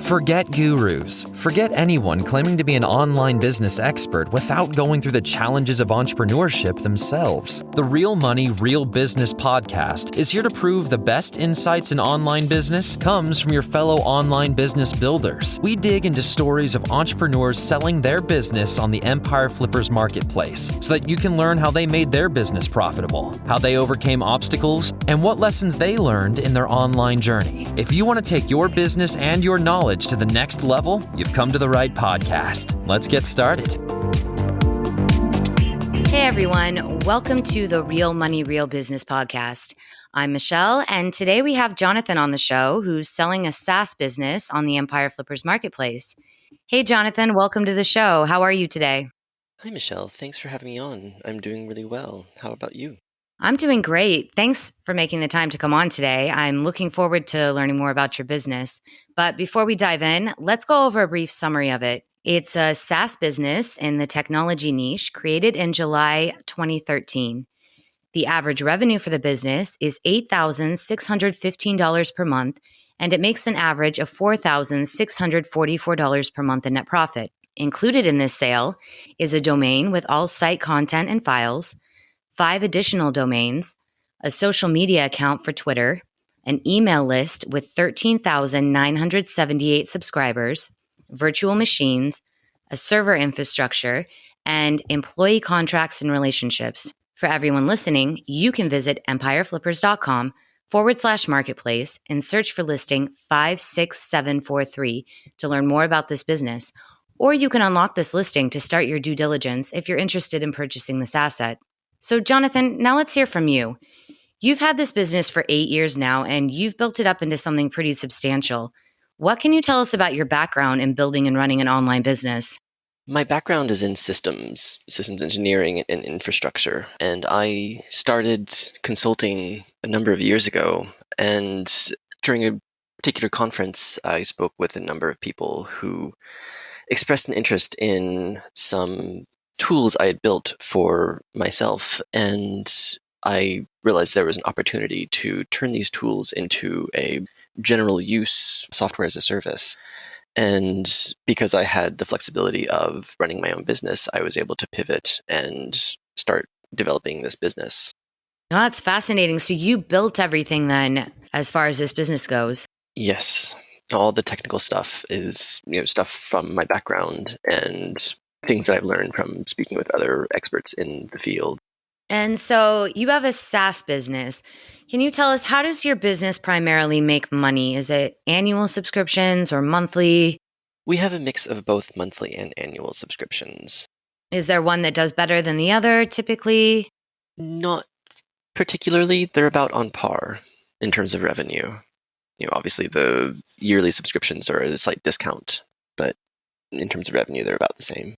Forget gurus. Forget anyone claiming to be an online business expert without going through the challenges of entrepreneurship themselves. The Real Money, Real Business podcast is here to prove the best insights in online business comes from your fellow online business builders. We dig into stories of entrepreneurs selling their business on the Empire Flippers marketplace so that you can learn how they made their business profitable, how they overcame obstacles, and what lessons they learned in their online journey. If you want to take your business and your knowledge to the next level, you've come to the right podcast. Let's get started. Hey everyone, welcome to the Real Money, Real Business podcast. I'm Michelle, and today we have Jonathan on the show who's selling a SaaS business on the Empire Flippers marketplace. Hey Jonathan, welcome to the show. How are you today? Hi, Michelle. Thanks for having me on. I'm doing really well. How about you? I'm doing great. Thanks for making the time to come on today. I'm looking forward to learning more about your business. But before we dive in, let's go over a brief summary of it. It's a SaaS business in the technology niche created in July 2013. The average revenue for the business is $8,615 per month, and it makes an average of $4,644 per month in net profit. Included in this sale is a domain with all site content and files, 5 additional domains, a social media account for Twitter, an email list with 13,978 subscribers, virtual machines, a server infrastructure, and employee contracts and relationships. For everyone listening, you can visit empireflippers.com/marketplace and search for listing 56743 to learn more about this business. Or you can unlock this listing to start your due diligence if you're interested in purchasing this asset. So Jonathan, now let's hear from you. You've had this business for 8 years now, and you've built it up into something pretty substantial. What can you tell us about your background in building and running an online business? My background is in systems engineering and infrastructure, and I started consulting a number of years ago. And during a particular conference, I spoke with a number of people who expressed an interest in some tools I had built for myself, and I realized there was an opportunity to turn these tools into a general use software as a service. And because I had the flexibility of running my own business, I was able to pivot and start developing this business. Oh, that's fascinating. So you built everything then as far as this business goes? Yes. All the technical stuff is stuff from my background and things that I've learned from speaking with other experts in the field. And so you have a SaaS business. Can you tell us, how does your business primarily make money? Is it annual subscriptions or monthly? We have a mix of both monthly and annual subscriptions. Is there one that does better than the other typically? Not particularly. They're about on par in terms of revenue. Obviously the yearly subscriptions are at a slight discount, but in terms of revenue, they're about the same.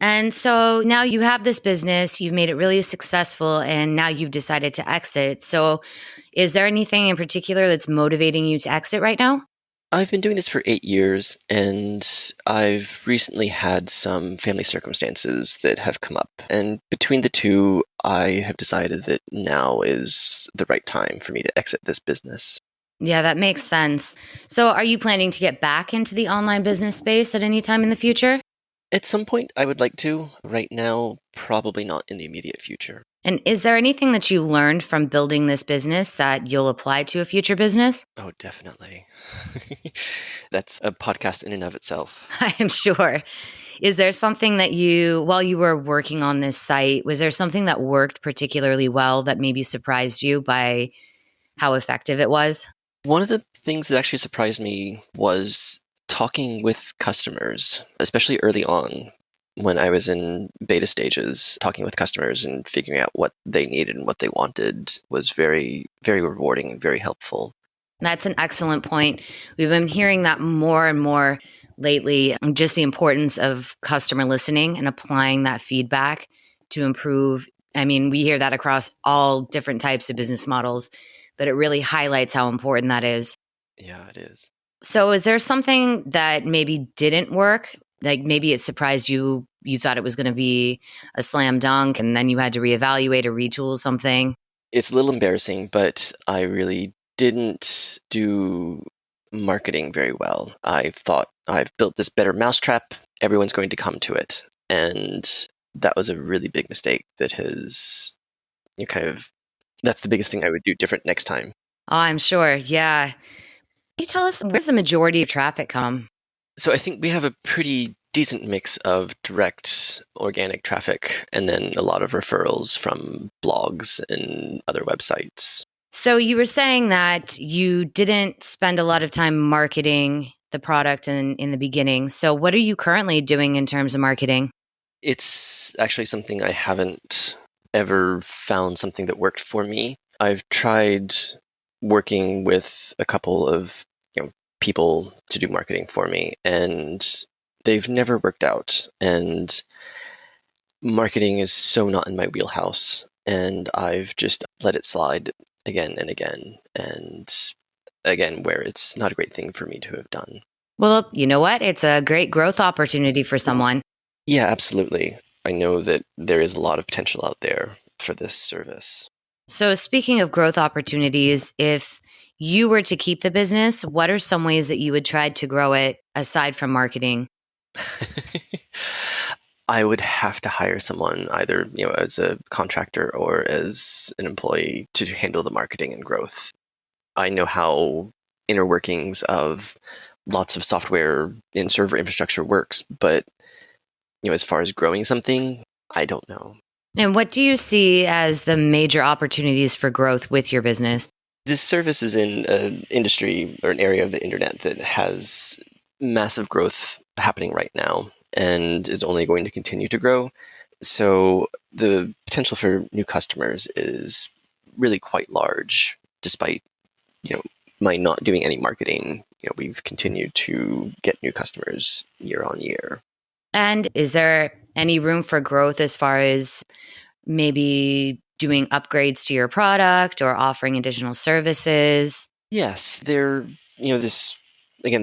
And so now you have this business, you've made it really successful, and now you've decided to exit. So is there anything in particular that's motivating you to exit right now? I've been doing this for 8 years, and I've recently had some family circumstances that have come up. And between the two, I have decided that now is the right time for me to exit this business. Yeah, that makes sense. So are you planning to get back into the online business space at any time in the future? At some point, I would like to. Right now, probably not in the immediate future. And is there anything that you learned from building this business that you'll apply to a future business? Oh, definitely. That's a podcast in and of itself. I am sure. Is there something that while you were working on this site, was there something that worked particularly well that maybe surprised you by how effective it was? One of the things that actually surprised me was talking with customers, especially early on when I was in beta stages. Talking with customers and figuring out what they needed and what they wanted was very, very rewarding and very helpful. That's an excellent point. We've been hearing that more and more lately, just the importance of customer listening and applying that feedback to improve. I mean, we hear that across all different types of business models, but it really highlights how important that is. Yeah, it is. So is there something that maybe didn't work? Like maybe it surprised you, you thought it was going to be a slam dunk and then you had to reevaluate or retool something? It's a little embarrassing, but I really didn't do marketing very well. I thought I've built this better mousetrap, everyone's going to come to it. And that was a really big mistake that has that's the biggest thing I would do different next time. Oh, I'm sure. Yeah. Can you tell us where's the majority of traffic come? So I think we have a pretty decent mix of direct organic traffic and then a lot of referrals from blogs and other websites. So you were saying that you didn't spend a lot of time marketing the product in the beginning. So what are you currently doing in terms of marketing? It's actually something I haven't ever found something that worked for me. I've tried working with a couple of people to do marketing for me, and they've never worked out. And marketing is so not in my wheelhouse, and I've just let it slide again and again, and again, where it's not a great thing for me to have done. Well, you know what? It's a great growth opportunity for someone. Yeah, absolutely. I know that there is a lot of potential out there for this service. So speaking of growth opportunities, if you were to keep the business, what are some ways that you would try to grow it aside from marketing? I would have to hire someone either, as a contractor or as an employee to handle the marketing and growth. I know how inner workings of lots of software and server infrastructure works, but as far as growing something, I don't know. And what do you see as the major opportunities for growth with your business? This service is in an industry or an area of the internet that has massive growth happening right now and is only going to continue to grow. So the potential for new customers is really quite large, despite, my not doing any marketing. We've continued to get new customers year on year. And is there any room for growth as far as maybe doing upgrades to your product or offering additional services? Yes, the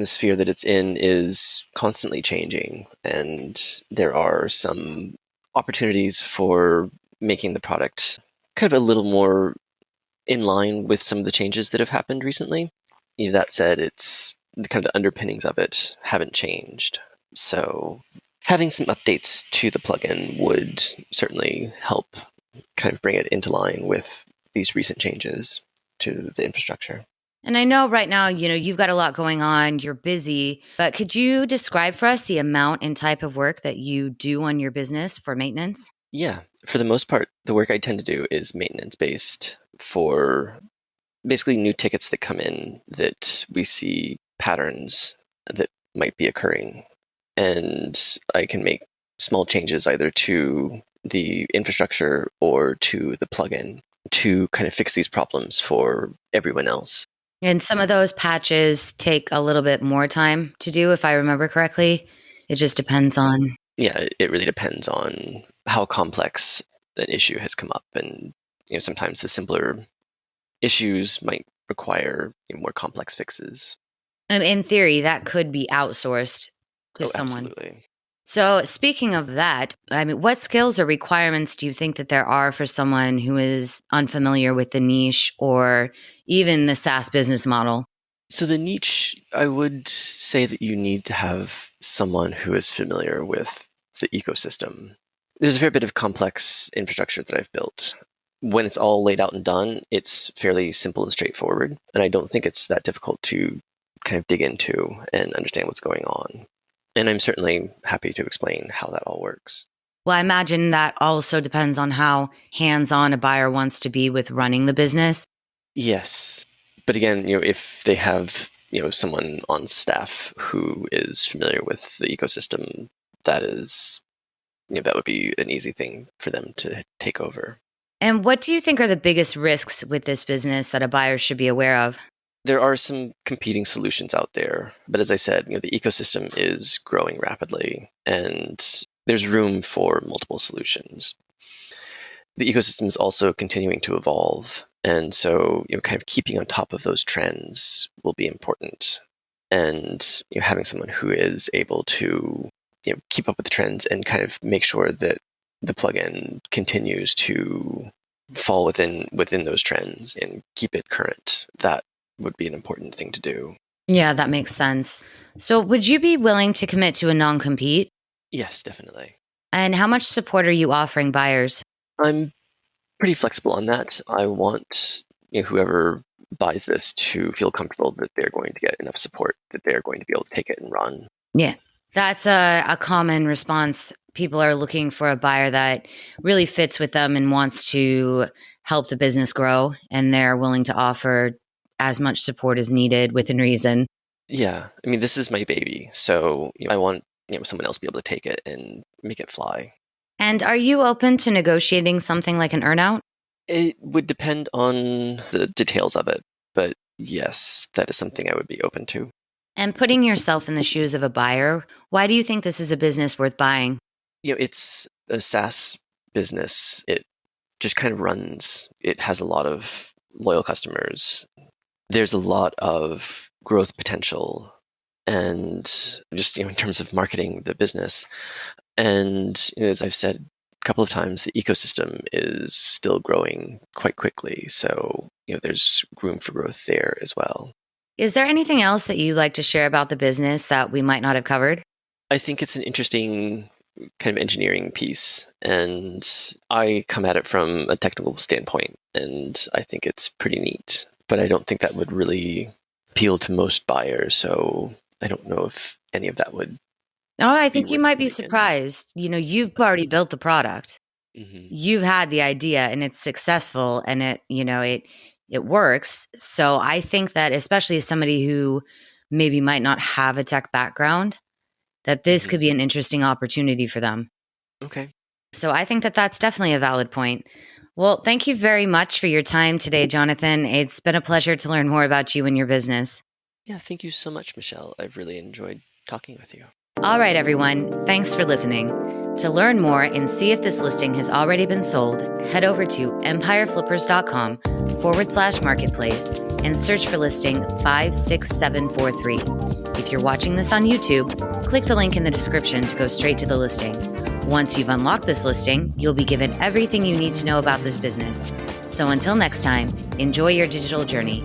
sphere that it's in is constantly changing, and there are some opportunities for making the product kind of a little more in line with some of the changes that have happened recently. That said, it's the kind of the underpinnings of it haven't changed. So having some updates to the plugin would certainly help kind of bring it into line with these recent changes to the infrastructure. And I know right now, you've got a lot going on, you're busy, but could you describe for us the amount and type of work that you do on your business for maintenance? Yeah, for the most part, the work I tend to do is maintenance based for basically new tickets that come in that we see patterns that might be occurring. And I can make small changes either to the infrastructure or to the plugin to kind of fix these problems for everyone else. And some of those patches take a little bit more time to do, if I remember correctly. It just depends on. Yeah, it really depends on how complex an issue has come up. And sometimes the simpler issues might require more complex fixes. And in theory, that could be outsourced to someone. Absolutely. So, speaking of that, I mean, what skills or requirements do you think that there are for someone who is unfamiliar with the niche or even the SaaS business model? So the niche, I would say that you need to have someone who is familiar with the ecosystem. There's a fair bit of complex infrastructure that I've built. When it's all laid out and done, it's fairly simple and straightforward. And I don't think it's that difficult to kind of dig into and understand what's going on. And I'm certainly happy to explain how that all works. Well, I imagine that also depends on how hands-on a buyer wants to be with running the business. Yes. But again, if they have, someone on staff who is familiar with the ecosystem, that is, that would be an easy thing for them to take over. And what do you think are the biggest risks with this business that a buyer should be aware of? There are some competing solutions out there, but as I said, the ecosystem is growing rapidly and there's room for multiple solutions. The ecosystem is also continuing to evolve, and so kind of keeping on top of those trends will be important. And having someone who is able to keep up with the trends and kind of make sure that the plugin continues to fall within those trends and keep it current. That would be an important thing to do. Yeah, that makes sense. So would you be willing to commit to a non-compete? Yes, definitely. And how much support are you offering buyers? I'm pretty flexible on that. I want whoever buys this to feel comfortable that they're going to get enough support, that they're going to be able to take it and run. Yeah, that's a common response. People are looking for a buyer that really fits with them and wants to help the business grow, and they're willing to offer as much support as needed within reason. Yeah, I mean, this is my baby, so I want someone else to be able to take it and make it fly. And are you open to negotiating something like an earnout? It would depend on the details of it, but yes, that is something I would be open to. And putting yourself in the shoes of a buyer, why do you think this is a business worth buying? It's a SaaS business. It just kind of runs. It has a lot of loyal customers. There's a lot of growth potential, and just in terms of marketing the business. And as I've said a couple of times, the ecosystem is still growing quite quickly. So there's room for growth there as well. Is there anything else that you'd like to share about the business that we might not have covered? I think it's an interesting kind of engineering piece, and I come at it from a technical standpoint, and I think it's pretty neat. But I don't think that would really appeal to most buyers, so I don't know if any of that would. Oh, I think you worth might be moving in. surprised. You've already built the product. Mhm. You've had the idea and it's successful and it works. So I think that especially as somebody who maybe might not have a tech background, that this could be an interesting opportunity for them. Okay. So I think that that's definitely a valid point. Well, thank you very much for your time today, Jonathan. It's been a pleasure to learn more about you and your business. Yeah, thank you so much, Michelle. I've really enjoyed talking with you. All right, everyone. Thanks for listening. To learn more and see if this listing has already been sold, head over to empireflippers.com/marketplace and search for listing 56743. If you're watching this on YouTube, click the link in the description to go straight to the listing. Once you've unlocked this listing, you'll be given everything you need to know about this business. So until next time, enjoy your digital journey.